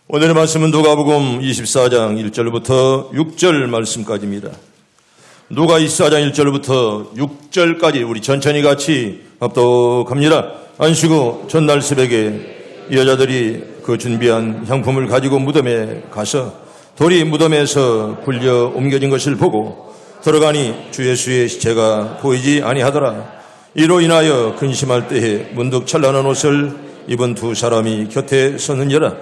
오늘의 말씀은 누가복음 24장 1절부터 6절 말씀까지입니다. 누가 24장 1절부터 6절까지 우리 천천히 같이 합독합니다. 안식 후 전날 새벽에 이 여자들이 그 준비한 향품을 가지고 무덤에 가서 돌이 무덤에서 굴려 옮겨진 것을 보고 들어가니 주 예수의 시체가 보이지 아니하더라. 이로 인하여 근심할 때에 문득 찬란한 옷을 입은 두 사람이 곁에 섰느니라.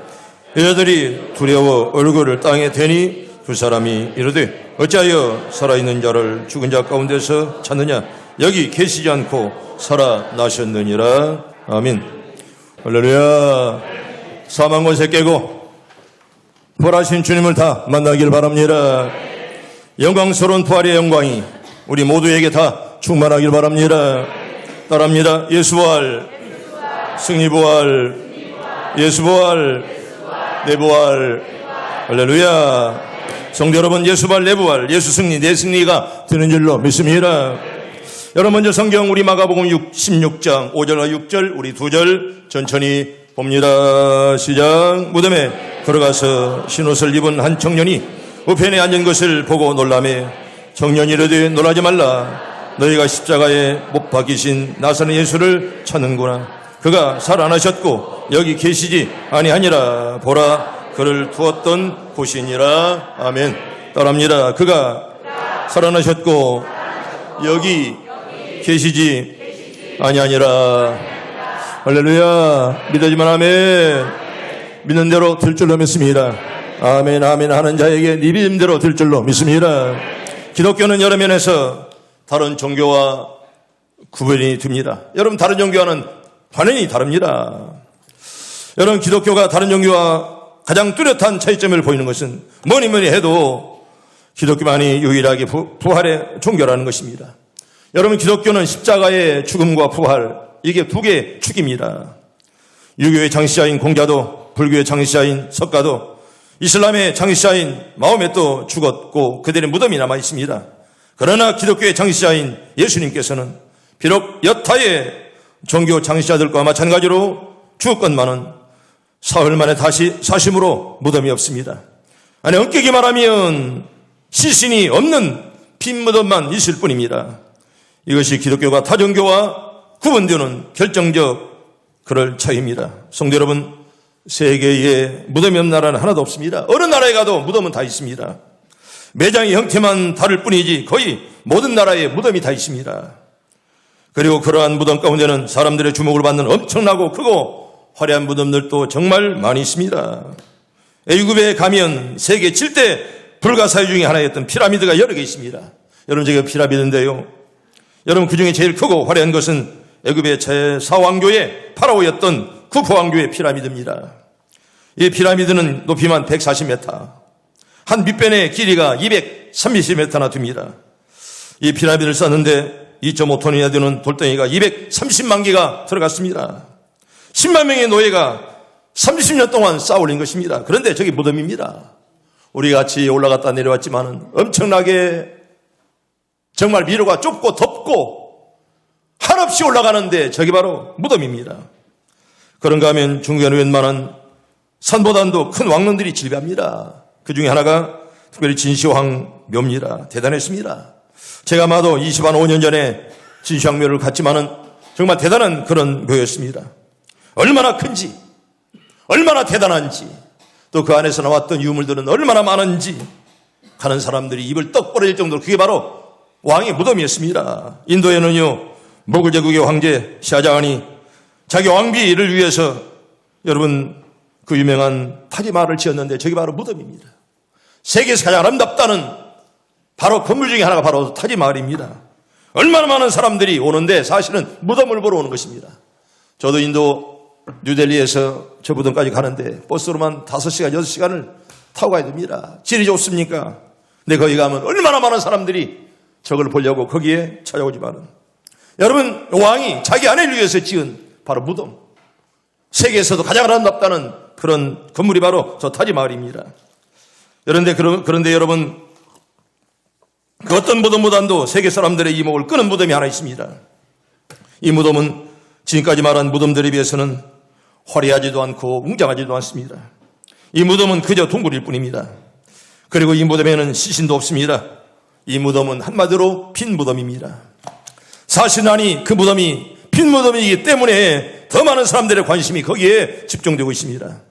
여자들이 두려워 얼굴을 땅에 대니 두 사람이 이르되 어찌하여 살아있는 자를 죽은 자 가운데서 찾느냐? 여기 계시지 않고 살아나셨느니라. 아멘. 할렐루야. 사망 권세 깨고 부활하신 주님을 다 만나길 바랍니다. 영광스러운 부활의 영광이 우리 모두에게 다 충만하길 바랍니다. 따라합니다. 예수 부활, 승리 부활, 예수 부활, 내 부활. 할렐루야. 성도 여러분, 예수 부활, 내 부활, 예수 승리, 내 승리가 되는 줄로 믿습니다. 여러분, 먼저 성경 우리 마가복음 16장 5절과 6절 우리 2절 천천히 봅니다. 시작. 무덤에 들어가서 흰옷을 입은 한 청년이 우편에 앉은 것을 보고 놀라매 청년이 이르되 놀라지 말라. 너희가 십자가에 못 박히신 나사렛 예수를 찾는구나. 그가 살아나셨고 여기 계시지 아니하니라. 보라, 그를 두었던 곳이니라. 아멘. 따라합니다. 그가 살아나셨고 여기 계시지 아니하니라. 할렐루야. 믿어지만 아멘. 믿는 대로 될 줄로 믿습니다. 아멘 아멘 하는 자에게 네 믿음대로 될 줄로 믿습니다. 기독교는 여러 면에서 다른 종교와 구별이 됩니다. 여러분, 다른 종교와는 완전히 다릅니다. 여러분, 기독교가 다른 종교와 가장 뚜렷한 차이점을 보이는 것은 뭐니 해도 기독교만이 유일하게 부활의 종교라는 것입니다. 여러분, 기독교는 십자가의 죽음과 부활, 이게 두 개의 축입니다. 유교의 창시자인 공자도, 불교의 창시자인 석가도, 이슬람의 창시자인 마호멧도 죽었고 그들의 무덤이 남아 있습니다. 그러나 기독교의 창시자인 예수님께서는 비록 여타의 종교 창시자들과 마찬가지로 죽었건만은 사흘 만에 다시 사심으로 무덤이 없습니다. 아니, 엄격히 말하면 시신이 없는 빈 무덤만 있을 뿐입니다. 이것이 기독교가 타 종교와 구분되는 결정적 그럴 차이입니다. 성도 여러분, 세계에 무덤이 없는 나라는 하나도 없습니다. 어느 나라에 가도 무덤은 다 있습니다. 매장의 형태만 다를 뿐이지 거의 모든 나라에 무덤이 다 있습니다. 그리고 그러한 무덤 가운데는 사람들의 주목을 받는 엄청나고 크고 화려한 무덤들도 정말 많이 있습니다. 애굽에 가면 세계 7대 불가사의 중에 하나였던 피라미드가 여러 개 있습니다. 여러분, 제가 피라미드인데요, 여러분, 그 중에 제일 크고 화려한 것은 애굽의 제4왕조의 파라오였던 쿠프 왕조의 피라미드입니다. 이 피라미드는 높이만 140m, 한 밑변의 길이가 230m나 됩니다. 이 피라미드를 쌓는데 2.5톤이나 되는 돌덩이가 230만 개가 들어갔습니다. 10만 명의 노예가 30년 동안 쌓아 올린 것입니다. 그런데 저기 무덤입니다. 우리 같이 올라갔다 내려왔지만은 엄청나게 정말 미로가 좁고 덥고 한없이 올라가는데 저기 바로 무덤입니다. 그런가 하면 중국에는 웬만한 산보다도 큰 왕릉들이 질비합니다. 그 중에 하나가 특별히 진시황묘입니다. 대단했습니다. 제가 아마도 25년 전에 진시황묘를 갔지만은 정말 대단한 그런 묘였습니다. 얼마나 큰지, 얼마나 대단한지, 또 그 안에서 나왔던 유물들은 얼마나 많은지 가는 사람들이 입을 떡 벌어질 정도로 그게 바로 왕의 무덤이었습니다. 인도에는요, 모굴 제국의 황제 샤자한이 자기 왕비를 위해서 여러분 그 유명한 타지마할을 지었는데 저기 바로 무덤입니다. 세계에서 가장 아름답다는 바로 건물 중에 하나가 바로 타지마할입니다. 얼마나 많은 사람들이 오는데 사실은 무덤을 보러 오는 것입니다. 저도 인도 뉴델리에서 저 무덤까지 가는데 버스로만 5시간, 6시간을 타고 가야 됩니다. 질이 좋습니까? 근데 거기 가면 얼마나 많은 사람들이 저걸 보려고 거기에 찾아오지만은, 여러분, 왕이 자기 아내를 위해서 지은 바로 무덤, 세계에서도 가장 아름답다는 그런 건물이 바로 저 타지마할입니다. 그런데 여러분, 그 어떤 무덤보다도 세계 사람들의 이목을 끄는 무덤이 하나 있습니다. 이 무덤은 지금까지 말한 무덤들에 비해서는 화려하지도 않고 웅장하지도 않습니다. 이 무덤은 그저 동굴일 뿐입니다. 그리고 이 무덤에는 시신도 없습니다. 이 무덤은 한마디로 빈 무덤입니다. 사실 아니 그 무덤이 빈 무덤이기 때문에 더 많은 사람들의 관심이 거기에 집중되고 있습니다.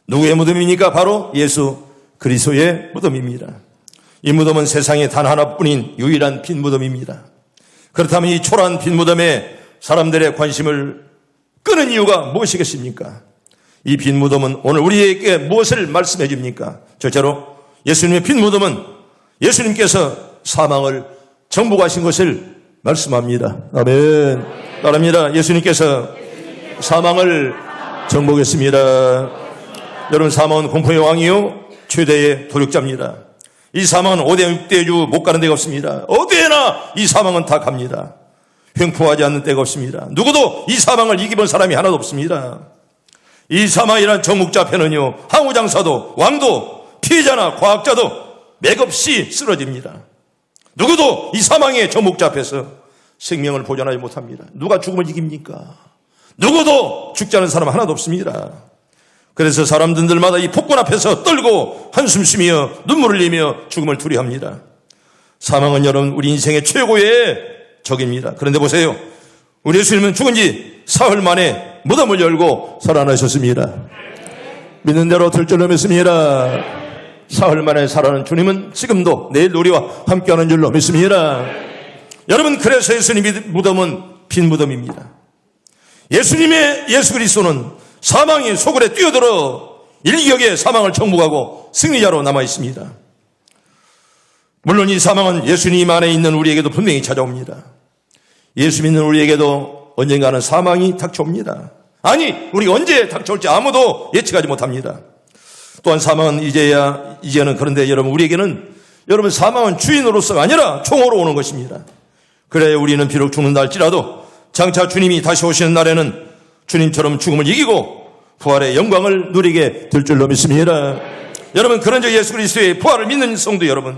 누구의 무덤입니까? 바로 예수 그리스도의 무덤입니다. 이 무덤은 세상에 단 하나뿐인 유일한 빈 무덤입니다. 그렇다면 이 초라한 빈 무덤에 사람들의 관심을 끄는 이유가 무엇이겠습니까? 이 빈 무덤은 오늘 우리에게 무엇을 말씀해 줍니까? 첫째로 예수님의 빈 무덤은 예수님께서 사망을 정복하신 것을 말씀합니다. 아멘. 따릅니다. 예수님께서 사망을 정복했습니다. 여러분, 사망은 공포의 왕이요 최대의 도력자입니다. 이 사망은 5대 6대주 못 가는 데가 없습니다. 어디에나 이 사망은 다 갑니다. 횡포하지 않는 데가 없습니다. 누구도 이 사망을 이기본 사람이 하나도 없습니다. 이 사망이란 정복자 편은요, 항우장사도 왕도 피해자나 과학자도 맥없이 쓰러집니다. 누구도 이 사망의 정복자 앞에서 생명을 보존하지 못합니다. 누가 죽음을 이깁니까? 누구도 죽지 않은 사람 하나도 없습니다. 그래서 사람들마다 이 폭군 앞에서 떨고 한숨 쉬며 눈물을 흘리며 죽음을 두려워합니다. 사망은 여러분 우리 인생의 최고의 적입니다. 그런데 보세요. 우리 예수님은 죽은 지 사흘 만에 무덤을 열고 살아나셨습니다. 믿는 대로 들 줄로 믿습니다. 사흘 만에 살아난 주님은 지금도 내일 우리와 함께하는 줄로 믿습니다. 여러분, 그래서 예수님의 무덤은 빈 무덤입니다. 예수 그리스도는 사망의 소굴에 뛰어들어 일격에 사망을 정복하고 승리자로 남아 있습니다. 물론 이 사망은 예수님 안에 있는 우리에게도 분명히 찾아옵니다. 예수 믿는 우리에게도 언젠가는 사망이 닥쳐옵니다. 아니, 우리가 언제 닥쳐올지 아무도 예측하지 못합니다. 또한 사망은 이제는 그런데 여러분, 우리에게는 여러분 사망은 주인으로서가 아니라 총으로 오는 것입니다. 그래 우리는 비록 죽는다 할지라도 장차 주님이 다시 오시는 날에는 주님처럼 죽음을 이기고 부활의 영광을 누리게 될 줄로 믿습니다. 여러분, 그런즉 예수 그리스도의 부활을 믿는 성도 여러분,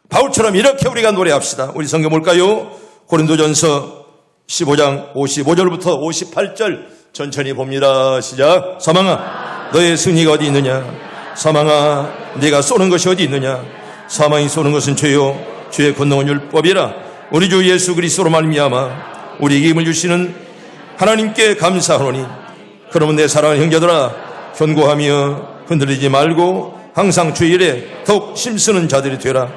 바울처럼 이렇게 우리가 노래합시다. 우리 성경 볼까요? 고린도전서 15장 55절부터 58절 천천히 봅니다. 시작. 사망아, 너의 승리가 어디 있느냐? 사망아, 네가 쏘는 것이 어디 있느냐? 사망이 쏘는 것은 죄요, 죄의 권능은 율법이라. 우리 주 예수 그리스도로 말미암아 우리에게 힘을 주시는 하나님께 감사하노니, 그러면 내 사랑하는 형제들아, 견고하며 흔들리지 말고 항상 주의 일에 더욱 힘쓰는 자들이 되라.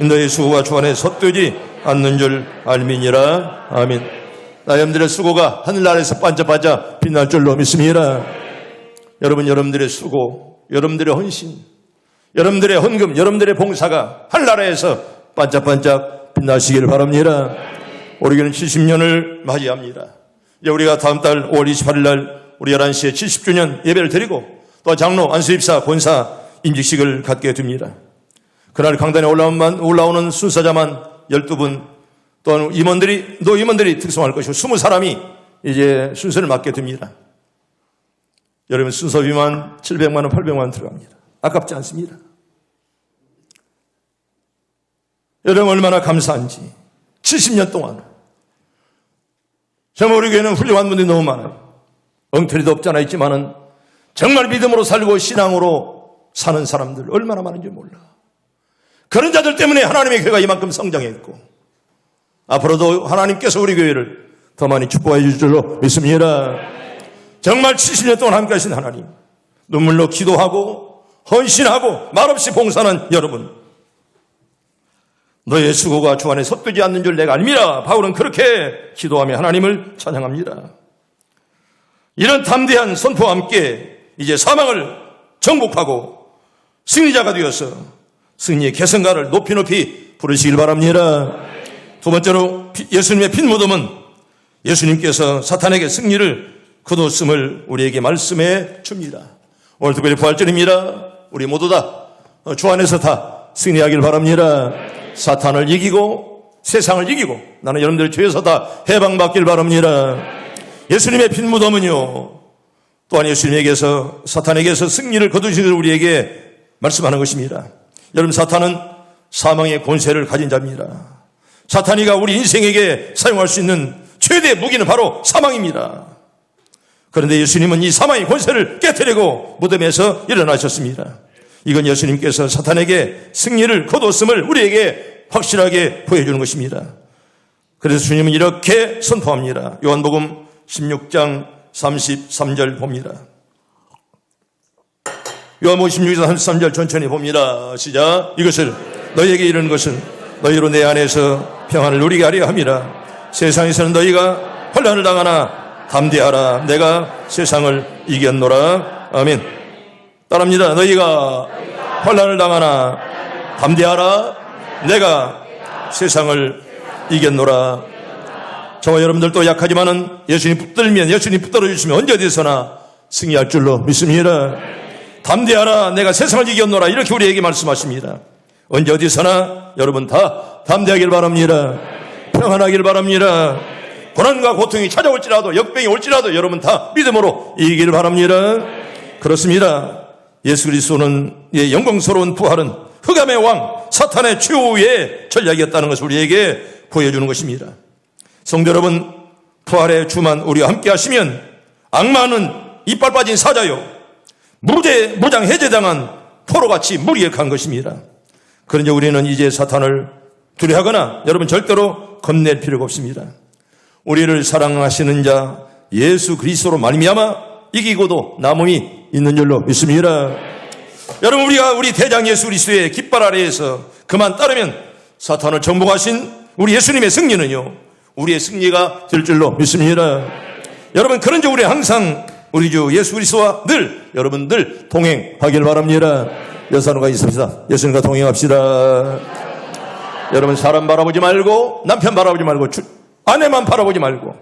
너의 수고가 주 안에 헛되지 않는 줄 알미니라. 아멘. 여러분들의 수고가 하늘나라에서 반짝반짝 빛날 줄로 믿습니다. 여러분, 여러분들의 수고, 여러분들의 헌신, 여러분들의 헌금, 여러분들의 봉사가 하늘나라에서 반짝반짝 빛나시기를 바랍니다. 우리 교회는 70년을 맞이합니다. 이제 우리가 다음 달 5월 28일 날 우리 11시에 70주년 예배를 드리고 또 장로, 안수입사, 권사 임직식을 갖게 됩니다. 그날 강단에 올라오는 순사자만 12분, 또한 임원들이 특성할 것이고 20사람이 이제 순서를 맡게 됩니다. 여러분, 순서비만 700만 원, 800만 원 들어갑니다. 아깝지 않습니다. 여러분, 얼마나 감사한지. 70년 동안 정말 우리 교회는 훌륭한 분들이 너무 많아요. 엉터리도 없지 않아 있지만은 정말 믿음으로 살고 신앙으로 사는 사람들 얼마나 많은지 몰라. 그런 자들 때문에 하나님의 교회가 이만큼 성장했고 앞으로도 하나님께서 우리 교회를 더 많이 축복해 주실 줄로 믿습니다. 정말 70년 동안 함께 하신 하나님, 눈물로 기도하고 헌신하고 말없이 봉사하는 여러분, 너의 수고가 주 안에 헛되지 않는 줄 내가 알미라. 바울은 그렇게 기도하며 하나님을 찬양합니다. 이런 담대한 선포와 함께 이제 사망을 정복하고 승리자가 되어서 승리의 계승가를 높이 부르시길 바랍니다. 두 번째로 예수님의 빈 무덤은 예수님께서 사탄에게 승리를 거뒀음을 우리에게 말씀해 줍니다. 오늘 특별히 부활절입니다. 우리 모두 다 주 안에서 다 승리하길 바랍니다. 사탄을 이기고 세상을 이기고 나는 여러분들 죄에서 다 해방받길 바랍니다. 예수님의 빈 무덤은요, 또한 예수님에게서 사탄에게서 승리를 거두시는 우리에게 말씀하는 것입니다. 여러분, 사탄은 사망의 권세를 가진 자입니다. 사탄이가 우리 인생에게 사용할 수 있는 최대의 무기는 바로 사망입니다. 그런데 예수님은 이 사망의 권세를 깨뜨리고 무덤에서 일어나셨습니다. 이건 예수님께서 사탄에게 승리를 거두었음을 우리에게 확실하게 보여주는 것입니다. 그래서 주님은 이렇게 선포합니다. 요한복음 16장 33절 봅니다. 요한복음 16장 33절 천천히 봅니다. 시작. 이것을 너희에게 이르는 것은 너희로 내 안에서 평안을 누리게 하려 함이라. 세상에서는 너희가 환난을 당하나 담대하라. 내가 세상을 이겼노라. 아멘. 따라합니다. 너희가 환난을 당하나 담대하라. 내가 세상을 이겼노라. 저와 여러분들도 약하지만은 예수님 붙들면, 예수님 붙들어 주시면 언제 어디서나 승리할 줄로 믿습니다. 담대하라. 내가 세상을 이겼노라. 이렇게 우리에게 말씀하십니다. 언제 어디서나 여러분 다 담대하길 바랍니다. 평안하길 바랍니다. 고난과 고통이 찾아올지라도, 역병이 올지라도 여러분 다 믿음으로 이기길 바랍니다. 그렇습니다. 예수 그리스도는 영광스러운 부활은 흑암의 왕 사탄의 최후의 전략이었다는 것을 우리에게 보여주는 것입니다. 성도 여러분, 부활의 주만 우리와 함께 하시면 악마는 이빨 빠진 사자요, 무장 해제당한 포로같이 무력한 것입니다. 그런데 우리는 이제 사탄을 두려워하거나 여러분 절대로 겁낼 필요가 없습니다. 우리를 사랑하시는 자 예수 그리스도로 말미암아 이기고도 남음이 있는 줄로 믿습니다. 여러분, 우리가 우리 대장 예수 그리스도의 깃발 아래에서 그만 따르면 사탄을 정복하신 우리 예수님의 승리는요, 우리의 승리가 될 줄로 믿습니다. 여러분, 그런지 우리 항상 우리 주 예수 그리스도와 늘 여러분들 동행하길 바랍니다. 여사님과 있읍시다. 예수님과 동행합시다. 여러분, 사람 바라보지 말고, 남편 바라보지 말고, 아내만 바라보지 말고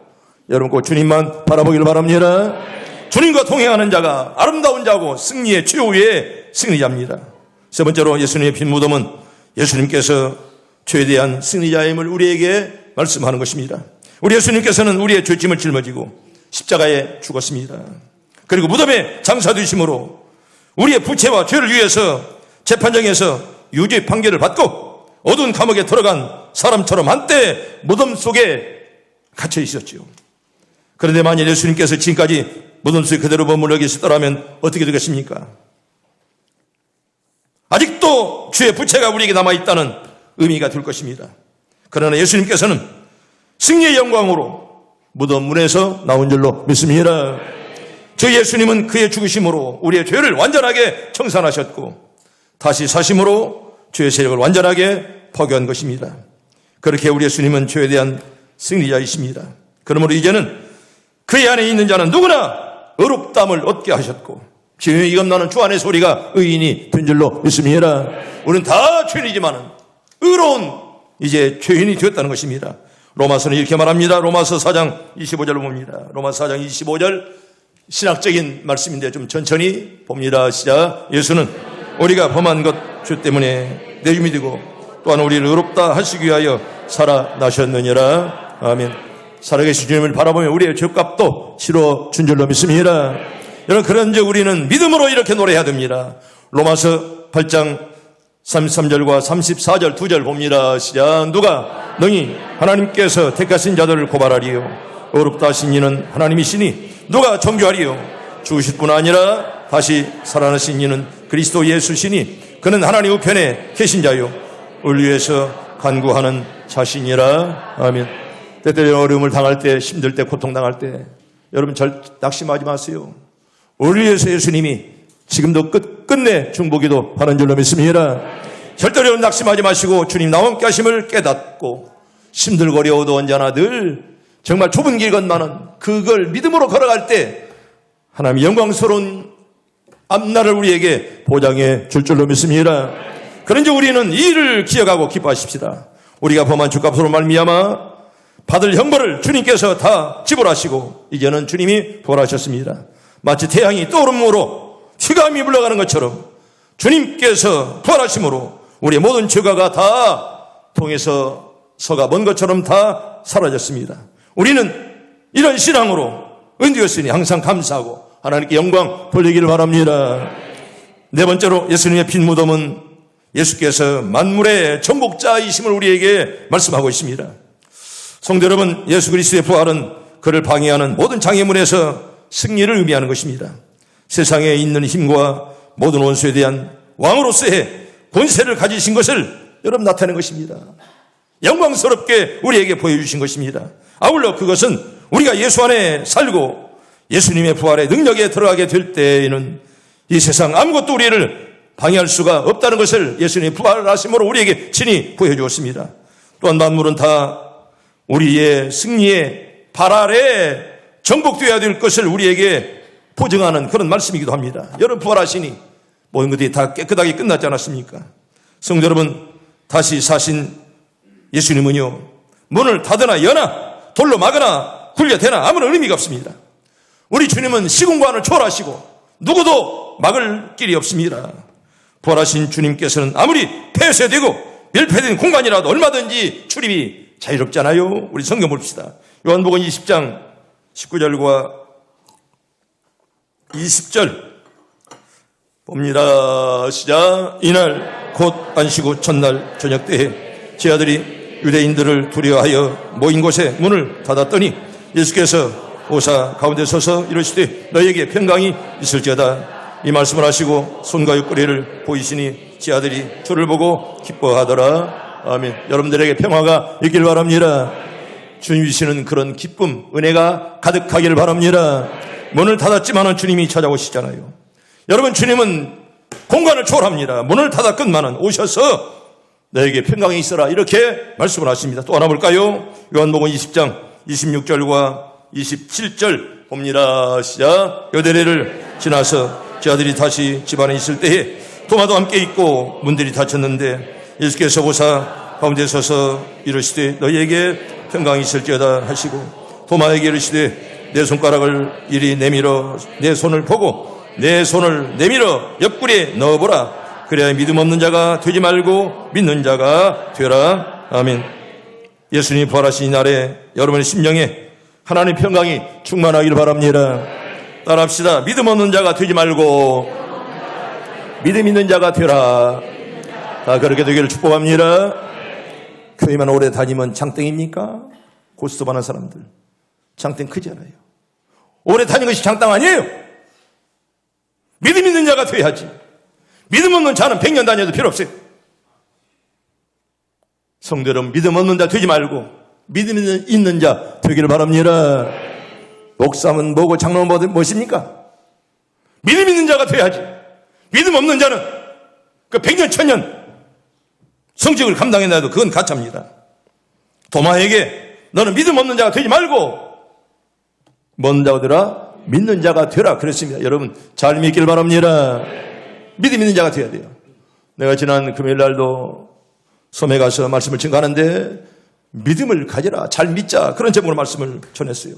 여러분 꼭 주님만 바라보길 바랍니다. 주님과 동행하는 자가 아름다운 자고 승리의 최후의 승리자입니다. 세 번째로 예수님의 빈 무덤은 예수님께서 최대한 승리자임을 우리에게 말씀하는 것입니다. 우리 예수님께서는 우리의 죄짐을 짊어지고 십자가에 죽었습니다. 그리고 무덤에 장사되심으로 우리의 부채와 죄를 위해서 재판정에서 유죄 판결을 받고 어두운 감옥에 들어간 사람처럼 한때 무덤 속에 갇혀 있었죠. 그런데 만일 예수님께서 지금까지 무덤 속에 그대로 머물러 계시더라면 어떻게 되겠습니까? 아직도 주의 부채가 우리에게 남아있다는 의미가 될 것입니다. 그러나 예수님께서는 승리의 영광으로 무덤 문에서 나온 줄로 믿습니다. 저 예수님은 그의 죽으심으로 우리의 죄를 완전하게 청산하셨고 다시 사심으로 죄의 세력을 완전하게 포기한 것입니다. 그렇게 우리 예수님은 죄에 대한 승리자이십니다. 그러므로 이제는 그의 안에 있는 자는 누구나 의롭다함을 얻게 하셨고 죄의 이감나는 주 안의 소리가 의인이 된 줄로 믿습니다. 우리는 다 죄인이지만은 의로운 이제 죄인이 되었다는 것입니다. 로마서는 이렇게 말합니다. 로마서 4장 25절을 봅니다. 로마서 4장 25절 신학적인 말씀인데 좀 천천히 봅니다. 시작. 예수는 우리가 범한 것 죄 때문에 내줌이 되고 또한 우리를 의롭다 하시기 위하여 살아나셨느니라. 아멘. 살아계신 주님을 바라보며 우리의 죄값도 치러 준 줄로 믿습니다. 여러분, 그런즉 우리는 믿음으로 이렇게 노래해야 됩니다. 로마서 8장 33절과 34절 두 절 봅니다. 시작. 누가 능히 하나님께서 택하신 자들을 고발하리요 의롭다 하신 이는 하나님이시니 누가 정죄하리요 죽으실 뿐 아니라 다시 살아나신 이는 그리스도 예수시니 그는 하나님 우편에 계신 자요 우리 위해서 간구하는 자신이라. 아멘. 때때로 어려움을 당할 때, 힘들 때, 고통당할 때 여러분 낙심하지 마세요. 우리 위해서 예수님이 지금도 끝내 중보기도 하는 줄로 믿습니다. 절대로 낙심하지 마시고 주님 나와 함께 하심을 깨닫고 힘들고 어려워도 언제나 늘 정말 좁은 길 건너는 그걸 믿음으로 걸어갈 때 하나님의 영광스러운 앞날을 우리에게 보장해 줄 줄로 믿습니다. 그런지 우리는 이 일을 기억하고 기뻐하십시다. 우리가 범한 죄값으로 말미암아 받을 형벌을 주님께서 다 지불하시고 이제는 주님이 부활하셨습니다. 마치 태양이 떠오름으로 휘감이 물러가는 것처럼 주님께서 부활하심으로 우리의 모든 죄가가 다 통해서 서가 먼 것처럼 다 사라졌습니다. 우리는 이런 신앙으로 은되었으니 항상 감사하고 하나님께 영광 돌리기를 바랍니다. 네 번째로 예수님의 빈 무덤은 예수께서 만물의 정복자이심을 우리에게 말씀하고 있습니다. 성도 여러분, 예수 그리스도의 부활은 그를 방해하는 모든 장애물에서 승리를 의미하는 것입니다. 세상에 있는 힘과 모든 원수에 대한 왕으로서의 권세를 가지신 것을 여러분 나타낸 것입니다. 영광스럽게 우리에게 보여주신 것입니다. 아울러 그것은 우리가 예수 안에 살고 예수님의 부활의 능력에 들어가게 될 때에는 이 세상 아무것도 우리를 방해할 수가 없다는 것을 예수님의 부활하심으로 우리에게 친히 보여주었습니다. 또한 만물은 다 우리의 승리의 발 아래 정복되어야 될 것을 우리에게 보증하는 그런 말씀이기도 합니다. 여러분 부활하시니 모든 것들이 다 깨끗하게 끝났지 않았습니까? 성도 여러분, 다시 사신 예수님은요, 문을 닫으나 여나 돌로 막으나 굴려대나 아무런 의미가 없습니다. 우리 주님은 시공간을 초월하시고 누구도 막을 길이 없습니다. 부활하신 주님께서는 아무리 폐쇄되고 밀폐된 공간이라도 얼마든지 출입이 자유롭잖아요. 우리 성경 봅시다. 요한복음 20장 19절과 20절 봅니다. 시작. 이날 곧 안식 후 첫날 저녁 때에 제 아들이 유대인들을 두려워하여 모인 곳에 문을 닫았더니 예수께서 오사 가운데 서서 이르시되 너희에게 평강이 있을지어다. 이 말씀을 하시고 손과 옆구리를 보이시니 제 아들이 저를 보고 기뻐하더라. 아멘. 여러분들에게 평화가 있길 바랍니다. 주님 주시는 그런 기쁨, 은혜가 가득하길 바랍니다. 문을 닫았지만은 주님이 찾아오시잖아요. 여러분, 주님은 공간을 초월합니다. 문을 닫았건만은 오셔서 너에게 평강이 있어라, 이렇게 말씀을 하십니다. 또 하나 볼까요? 요한복음 20장 26절과 27절 봅니다. 시작. 여대레를 지나서 제 아들이 다시 집안에 있을 때에 도마도 함께 있고 문들이 닫혔는데 예수께서 오사 가운데 서서 이르시되 너희에게 평강이 있을지어다 하시고 도마에게 이르시되 내 손가락을 이리 내밀어 내 손을 보고 내 손을 내밀어 옆구리에 넣어보라. 그래야 믿음 없는 자가 되지 말고 믿는 자가 되라. 아멘. 예수님이 부활하신 이 날에 여러분의 심령에 하나님의 평강이 충만하기를 바랍니다. 따라합시다. 믿음 없는 자가 되지 말고 믿음 있는 자가 되라. 다 그렇게 되기를 축복합니다. 교회만 오래 다니면 장땡입니까? 고스톱 하는 사람들 장땡 크잖아요. 오래 다니는 것이 장땡 아니에요. 믿음 있는 자가 돼야지. 믿음 없는 자는 100년 다녀도 필요 없어요. 성도 여러분, 믿음 없는 자 되지 말고 믿음 있는 자 되기를 바랍니다. 목사면 뭐고 장로는 무엇입니까? 믿음 있는 자가 돼야지. 믿음 없는 자는 그 100년 1000년 성직을 감당해놔도 그건 가짜입니다. 도마에게 너는 믿음 없는 자가 되지 말고 뭔 자가 되라? 믿는 자가 되라 그랬습니다. 여러분 잘 믿길 바랍니다. 믿음 있는 자가 되어야 돼요. 내가 지난 금요일 날도 섬에 가서 말씀을 증거하는데 믿음을 가져라, 잘 믿자, 그런 제목으로 말씀을 전했어요.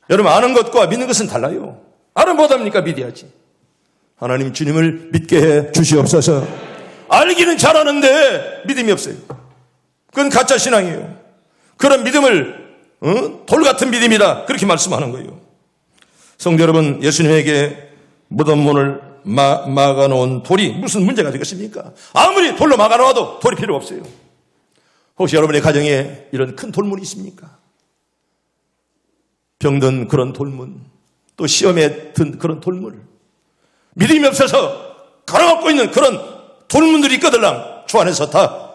여러분 아는 것과 믿는 것은 달라요. 아는 못합니까? 믿어야지. 하나님 주님을 믿게 해 주시옵소서. 알기는 잘하는데 믿음이 없어요. 그건 가짜 신앙이에요. 그런 믿음을 돌 같은 믿음이다, 그렇게 말씀하는 거예요. 성도 여러분, 예수님에게 무덤 문을 막아놓은 돌이 무슨 문제가 되겠습니까? 아무리 돌로 막아놓아도 돌이 필요 없어요. 혹시 여러분의 가정에 이런 큰 돌문이 있습니까? 병든 그런 돌문, 또 시험에 든 그런 돌문, 믿음이 없어서 가로막고 있는 그런 돌문들이 있거들랑 주 안에서 다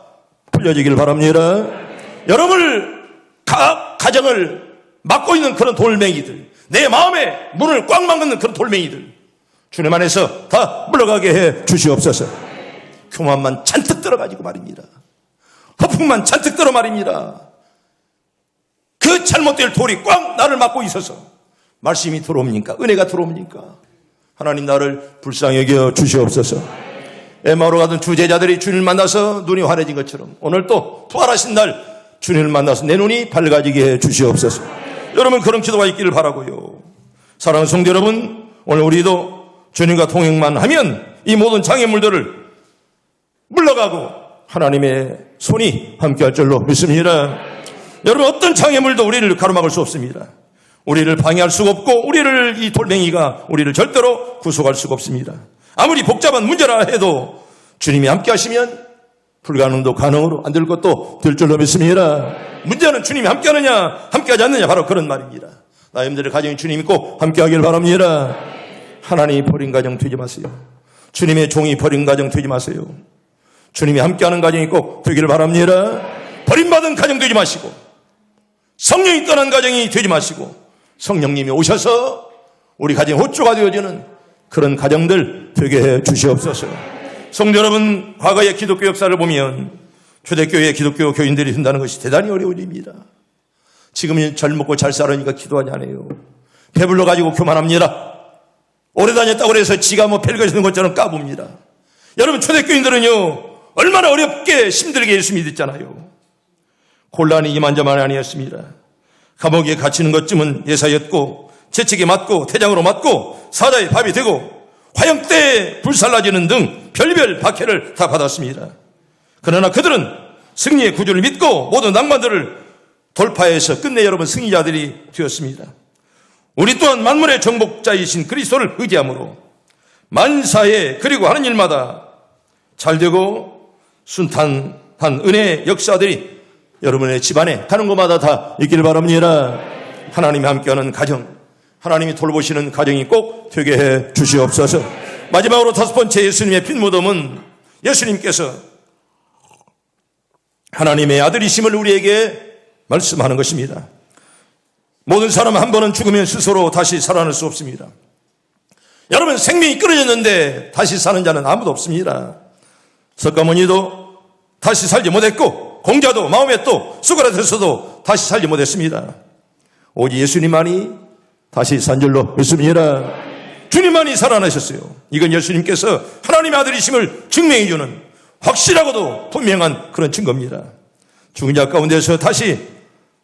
풀려지기를 바랍니다. 여러분을 가정을 막고 있는 그런 돌멩이들, 내 마음의 문을 꽉 막는 그런 돌멩이들 주님 안에서 다 물러가게 해 주시옵소서. 교만만 잔뜩 들어가지고 말입니다. 허풍만 잔뜩 들어 말입니다. 그 잘못될 돌이 꽉 나를 막고 있어서 말씀이 들어옵니까? 은혜가 들어옵니까? 하나님 나를 불쌍히 여겨 주시옵소서. 에마오로 가던 두 제자들이 주님을 만나서 눈이 환해진 것처럼 오늘 또 부활하신 날 주님을 만나서 내 눈이 밝아지게 해 주시옵소서. 여러분 그런 기도가 있기를 바라고요. 사랑하는 성도 여러분, 오늘 우리도 주님과 동행만 하면 이 모든 장애물들을 물러가고 하나님의 손이 함께할 줄로 믿습니다. 여러분 어떤 장애물도 우리를 가로막을 수 없습니다. 우리를 방해할 수가 없고 우리를 이 돌멩이가 우리를 절대로 구속할 수가 없습니다. 아무리 복잡한 문제라 해도 주님이 함께 하시면 불가능도 가능으로 안 될 것도 될 줄로 믿습니다. 문제는 주님이 함께 하느냐 함께 하지 않느냐 바로 그런 말입니다. 나님들의 가정이 주님이 꼭 함께하길 바랍니다. 하나님이 버린 가정 되지 마세요. 주님의 종이 버린 가정 되지 마세요. 주님이 함께하는 가정이 꼭 되기를 바랍니다. 버림받은 가정 되지 마시고, 성령이 떠난 가정이 되지 마시고, 성령님이 오셔서 우리 가정의 호주가 되어지는 그런 가정들 되게 해 주시옵소서. 성도 여러분, 과거의 기독교 역사를 보면 초대교회의 기독교 교인들이 된다는 것이 대단히 어려운 일입니다. 지금은 잘 먹고 잘 살으니까 기도하지 않아요. 배불러 가지고 교만합니다. 오래 다녔다고 해서 지가 뭐 별거 있는 것처럼 까봅니다. 여러분, 초대교인들은요 얼마나 어렵게 힘들게 예수 믿었잖아요. 곤란이 이만저만이 아니었습니다. 감옥에 갇히는 것쯤은 예사였고, 채찍에 맞고 태장으로 맞고 사자의 밥이 되고 화형대에 불살라지는 등 별별 박해를 다 받았습니다. 그러나 그들은 승리의 구주를 믿고 모든 난관들을 돌파해서 끝내 여러분 승리자들이 되었습니다. 우리 또한 만물의 정복자이신 그리스도를 의지함으로 만사에 그리고 하는 일마다 잘되고 순탄한 은혜의 역사들이 여러분의 집안에 가는 곳마다 다 있길 바랍니다. 하나님이 함께하는 가정, 하나님이 돌보시는 가정이 꼭 되게 해 주시옵소서. 마지막으로 다섯 번째 예수님의 빈무덤은 예수님께서 하나님의 아들이심을 우리에게 말씀하는 것입니다. 모든 사람 한 번은 죽으면 스스로 다시 살아날 수 없습니다. 여러분, 생명이 끊어졌는데 다시 사는 자는 아무도 없습니다. 석가모니도 다시 살지 못했고, 공자도 마호메도 소크라테스도 다시 살지 못했습니다. 오직 예수님만이 다시 산 줄로 믿습니다. 주님만이 살아나셨어요. 이건 예수님께서 하나님의 아들이심을 증명해 주는 확실하고도 분명한 그런 증거입니다. 죽은 자 가운데서 다시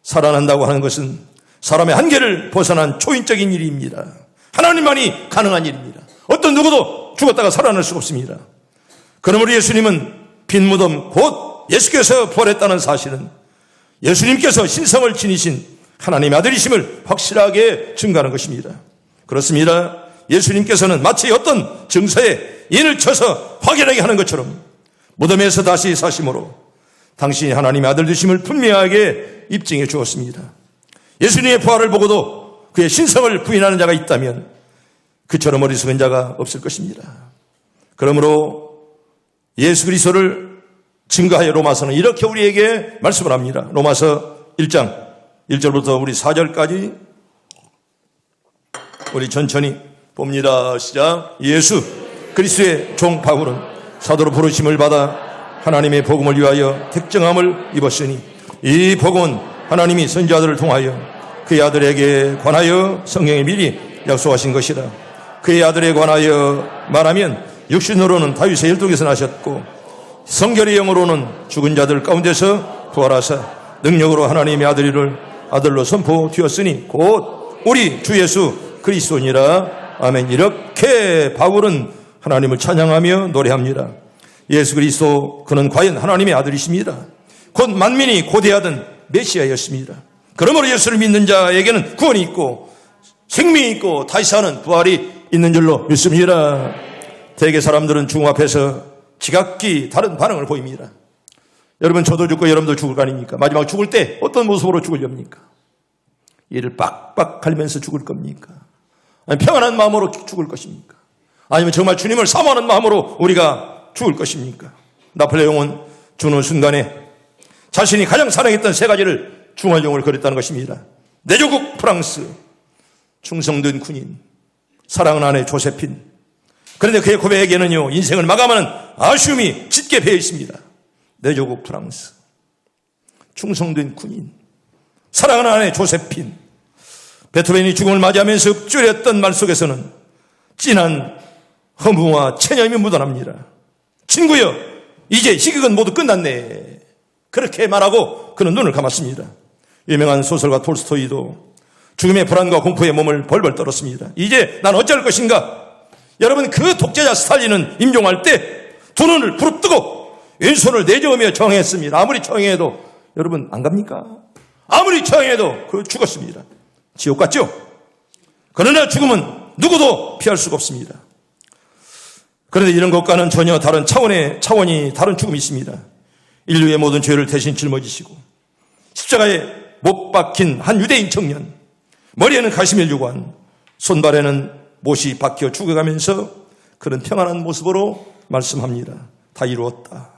살아난다고 하는 것은 사람의 한계를 벗어난 초인적인 일입니다. 하나님만이 가능한 일입니다. 어떤 누구도 죽었다가 살아날 수가 없습니다. 그러므로 예수님은 빈 무덤, 곧 예수께서 부활했다는 사실은 예수님께서 신성을 지니신 하나님의 아들이심을 확실하게 증거하는 것입니다. 그렇습니다. 예수님께서는 마치 어떤 증서에 인을 쳐서 확인하게 하는 것처럼 무덤에서 다시 사심으로 당신이 하나님의 아들 되심을 분명하게 입증해 주었습니다. 예수님의 부활을 보고도 그의 신성을 부인하는 자가 있다면 그처럼 어리석은 자가 없을 것입니다. 그러므로 예수 그리스도를 증거하여 로마서는 이렇게 우리에게 말씀을 합니다. 로마서 1장 1절부터 우리 4절까지 우리 천천히 봅니다. 시작. 예수 그리스도의 종 바울은 사도로 부르심을 받아 하나님의 복음을 위하여 택정함을 입었으니 이 복음은 하나님이 선지자들을 통하여 그의 아들에게 관하여 성경에 미리 약속하신 것이라. 그의 아들에 관하여 말하면 육신으로는 다윗의 혈통에서 나셨고 성결의 영으로는 죽은 자들 가운데서 부활하사 능력으로 하나님의 아들로 선포되었으니 곧 우리 주 예수 그리스도니라. 아멘. 이렇게 바울은 하나님을 찬양하며 노래합니다. 예수 그리스도, 그는 과연 하나님의 아들이십니다. 곧 만민이 고대하던 메시아였습니다. 그러므로 예수를 믿는 자에게는 구원이 있고 생명이 있고 다시 사는 부활이 있는 줄로 믿습니다. 대개 사람들은 죽음 앞에서 지각기 다른 반응을 보입니다. 여러분, 저도 죽고 여러분도 죽을 거 아닙니까? 마지막 죽을 때 어떤 모습으로 죽으렵니까? 이를 빡빡 갈면서 죽을 겁니까? 아니면 평안한 마음으로 죽을 것입니까? 아니면 정말 주님을 사모하는 마음으로 우리가 죽을 것입니까? 나폴레옹은 죽는 순간에 자신이 가장 사랑했던 세 가지를 중얼중얼 거렸다는 것입니다. 내 조국 프랑스, 충성된 군인, 사랑하는 아내 조세핀. 그런데 그의 고백에는요, 인생을 마감하는 아쉬움이 짙게 배어 있습니다. 내 조국 프랑스, 충성된 군인, 사랑하는 아내 조세핀. 베토벤이 죽음을 맞이하면서 읊조렸던 말 속에서는 진한 허무와 체념이 묻어납니다. 친구여, 이제 희극은 모두 끝났네. 그렇게 말하고 그는 눈을 감았습니다. 유명한 소설가 톨스토이도 죽음의 불안과 공포에 몸을 벌벌 떨었습니다. 이제 난 어쩔 것인가? 여러분, 그 독재자 스탈린은 임종할 때 두 눈을 부릅뜨고 왼손을 내저으며 저항했습니다. 아무리 저항해도 여러분 안 갑니까? 아무리 저항해도 그 죽었습니다. 지옥 같죠? 그러나 죽음은 누구도 피할 수가 없습니다. 그런데 이런 것과는 전혀 다른 차원이 다른 죽음이 있습니다. 인류의 모든 죄를 대신 짊어지시고 십자가에 못 박힌 한 유대인 청년, 머리에는 가시멜 유관, 손발에는 못이 박혀 죽어가면서 그런 평안한 모습으로 말씀합니다. 다 이루었다.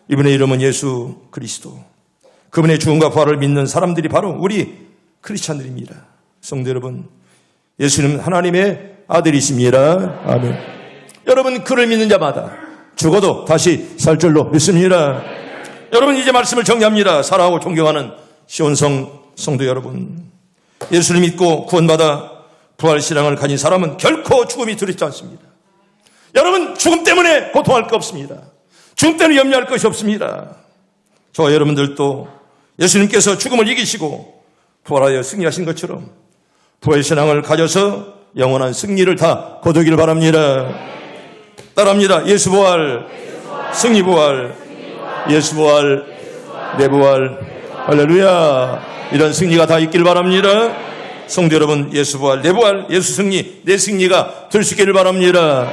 이분의 이름은 예수 그리스도. 그분의 죽음과 부활을 믿는 사람들이 바로 우리 크리스찬들입니다. 성도 여러분, 예수님은 하나님의 아들이십니다. 아멘. 여러분, 그를 믿는 자마다 죽어도 다시 살 줄로 믿습니다. 여러분, 이제 말씀을 정리합니다. 사랑하고 존경하는 시온성 성도 여러분, 예수를 믿고 구원받아 부활신앙을 가진 사람은 결코 죽음이 두렵지 않습니다. 여러분, 죽음 때문에 고통할 거 없습니다. 죽음 때문에 염려할 것이 없습니다. 저와 여러분들도 예수님께서 죽음을 이기시고 부활하여 승리하신 것처럼 부활신앙을 가져서 영원한 승리를 다 거두기를 바랍니다. 따라합니다. 예수 부활, 승리 부활, 예수 부활, 내 부활, 할렐루야. 이런 승리가 다 있길 바랍니다. 성도 여러분, 예수 부활, 내 부활, 예수 승리, 내 승리가 될 수 있기를 바랍니다.